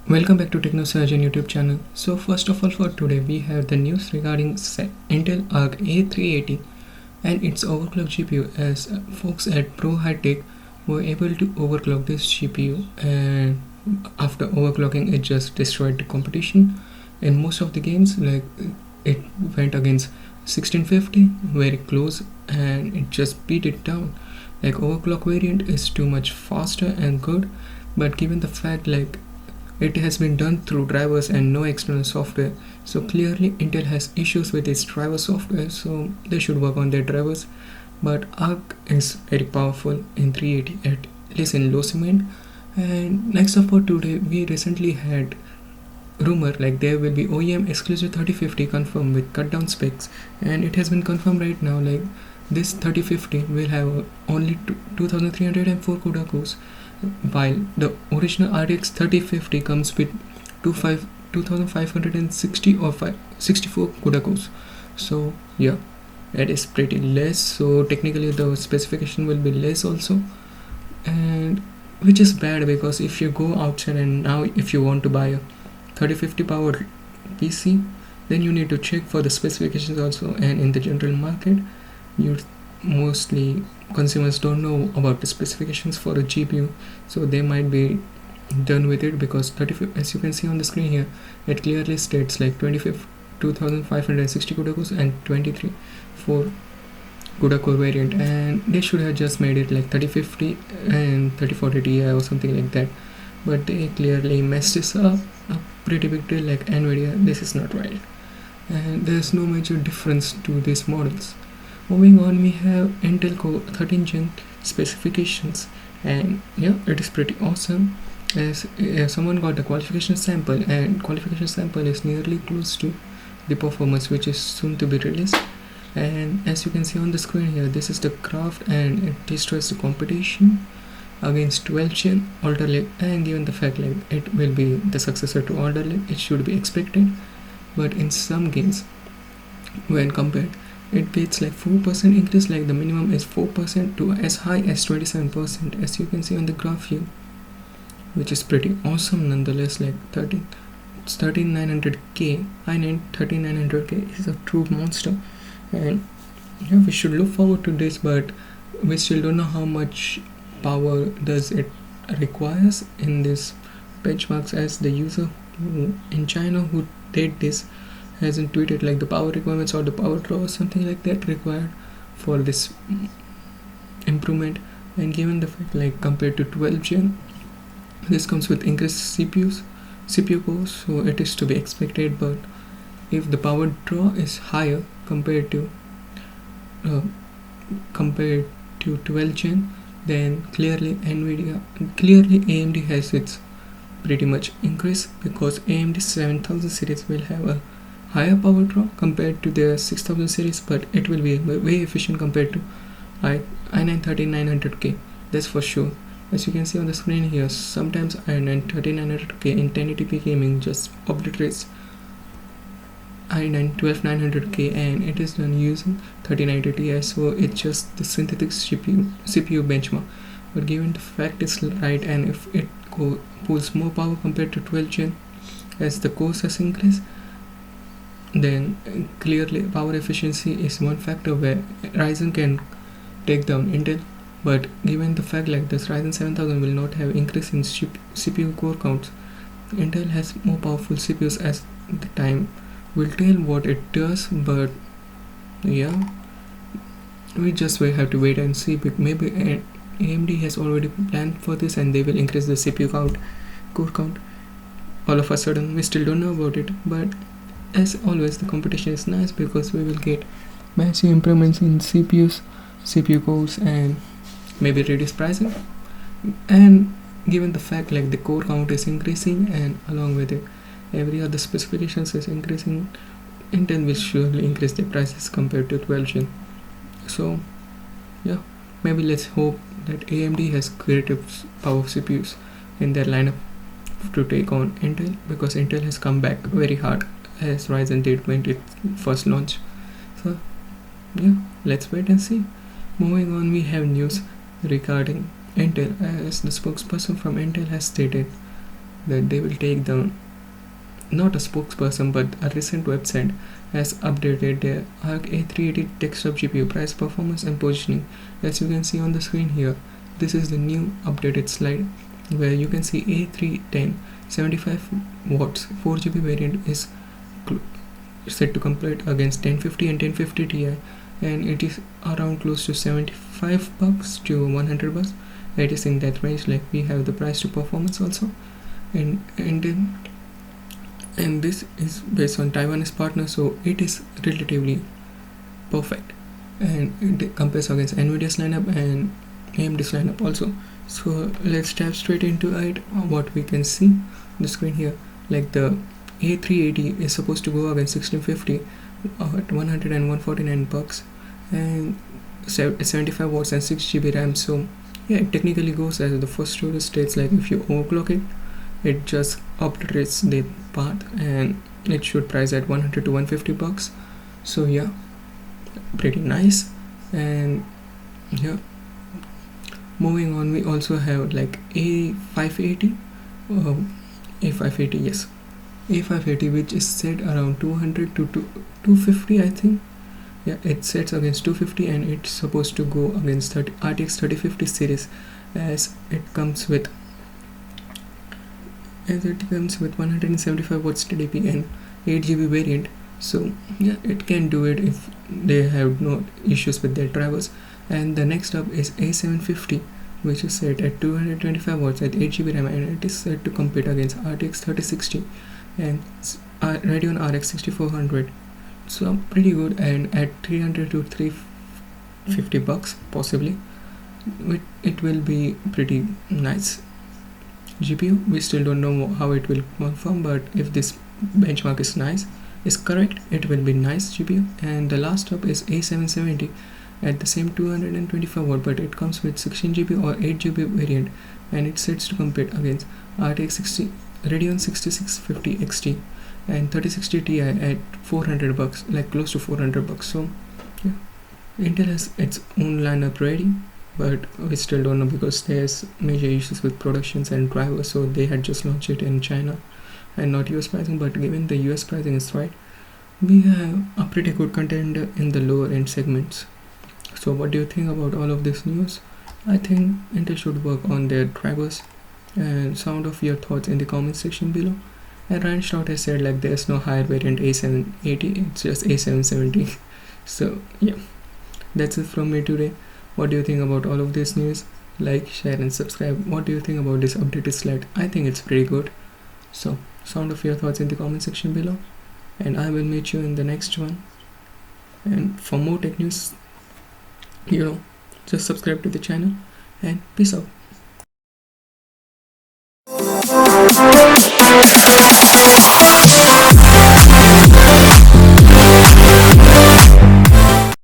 Welcome back to TechnoSurgeon YouTube channel. So first of all, for today we have the news regarding Intel ARC A380 and its overclock GPU, as folks at Pro High Tech were able to overclock this GPU, and after overclocking it just destroyed the competition in most of the games. Like it went against 1650 very close and it just beat it down. Like overclock variant is too much faster and good, but given the fact like it has been done through drivers and no external software, so clearly Intel has issues with its driver software, so they should work on their drivers. But ARC is very powerful in 380, at least in low cement. And next up for today, we recently had rumor like there will be OEM exclusive 3050 confirmed with cut down specs, and it has been confirmed right now. Like this 3050 will have only 2304 CUDA cores, while the original RX 3050 comes with 2560 or 64 CUDA cores. So yeah, that is pretty less, so technically the specification will be less also, and which is bad because if you go outside and now if you want to buy a 3050 powered PC, then you need to check for the specifications also, and in the general market you mostly consumers don't know about the specifications for a GPU, so they might be done with it because 35, as you can see on the screen here, it clearly states like 2560 CUDA cores and 23 for CUDA core variant, and they should have just made it like 3050 and 3040 Ti or something like that, but they clearly messed this up a pretty big deal. Like Nvidia, this is not right, and there's no major difference to these models. Moving on, we have Intel Core 13 Gen specifications, and yeah, it is pretty awesome, as someone got the qualification sample, and qualification sample is nearly close to the performance which is soon to be released. And as you can see on the screen here, this is the graph, and it destroys the competition against 12 Gen Alder Lake, and given the fact like it will be the successor to Alder Lake, it should be expected. But in some games, when compared, it gets like 4% increase, like the minimum is 4% to as high as 27%, as you can see on the graph here, which is pretty awesome nonetheless. Like 13900K, i9 13900K is a true monster, and yeah, we should look forward to this, but we still don't know how much power does it requires in this benchmarks, as the user in China who did this hasn't tweeted like the power requirements or the power draw or something like that required for this improvement. And given the fact like compared to 12 Gen, this comes with increased CPU cores, so it is to be expected. But if the power draw is higher compared to 12 Gen, then clearly AMD has its pretty much increase, because AMD 7000 series will have a higher power draw compared to their 6000 series, but it will be way efficient compared to i9 13900K, that's for sure. As you can see on the screen here, sometimes i9 13900K in 1080p gaming just obliterates i9 12900K, and it is done using 3090 Ti, so it's just the synthetic CPU benchmark. But given the fact is right, and if it pulls more power compared to 12 Gen as the cores has increased, then clearly power efficiency is one factor where Ryzen can take down Intel. But given the fact like this Ryzen 7000 will not have increase in CPU core counts, Intel has more powerful CPUs, as the time will tell what it does. But yeah, we just will have to wait and see. But maybe AMD has already planned for this and they will increase the CPU core count all of a sudden. We still don't know about it, but as always the competition is nice because we will get massive improvements in CPU cores, and maybe reduce pricing. And given the fact like the core count is increasing, and along with it every other specifications is increasing, Intel will surely increase their prices compared to 12 Gen. So yeah, maybe let's hope that AMD has creative power CPUs in their lineup to take on Intel, because Intel has come back very hard as Ryzen did when it first launched. So yeah, let's wait and see. Moving on, we have news regarding Intel, as the spokesperson from Intel has stated that they will take down. Not a spokesperson, but a recent website has updated their ARC A380 desktop GPU price, performance, and positioning. As you can see on the screen here, this is the new updated slide where you can see A310 75 watts 4GB variant is set to compete against 1050 and 1050 Ti, and it is around close to $75 to $100. It is in that range. Like, we have the price to performance also, and this is based on Taiwanese partner, so it is relatively perfect, and it compares against Nvidia's lineup and AMD's lineup also. So let's dive straight into it. What we can see on the screen here, like the A380 is supposed to go against 1650 at 100 and $149, and 75 watts and 6GB RAM. So yeah, it technically goes as the first storage states. Like, if you overclock it, it just upgrades the path, and it should price at 100 to $150. So yeah, pretty nice. And yeah, moving on, we also have like A580, yes, A580, which is set around 200 to 250, I think. Yeah, it sets against 250, and it's supposed to go against RTX 3050 series, as it comes with 175 watts TDP and 8GB variant. So yeah, it can do it if they have no issues with their drivers. And the next up is A750, which is set at 225 watts at 8GB RAM, and it is set to compete against RTX 3060 and Radeon RX 6400. So pretty good, and at 300 to $350 possibly, it will be pretty nice GPU. We still don't know how it will perform, but if this benchmark is correct, it will be nice GPU. And the last up is A770 at the same 225 watt, but it comes with 16GB or 8GB variant, and it sets to compete against RTX Radeon 6650 XT and 3060 Ti at $400, like close to $400. So yeah, Intel has its own lineup ready, but we still don't know because there's major issues with productions and drivers. So they had just launched it in China and not US pricing, but given the US pricing is right, we have a pretty good contender in the lower end segments. So what do you think about all of this news? I think Intel should work on their drivers, and sound of your thoughts in the comment section below. And Ryan Stout has said, like, there's no higher variant A780, it's just A770. So yeah, that's it from me today. What do you think about all of this news? Like, share and subscribe. What do you think about this updated slide? I think it's pretty good. So sound of your thoughts in the comment section below, and I will meet you in the next one. And for more tech news, just subscribe to the channel, and peace out.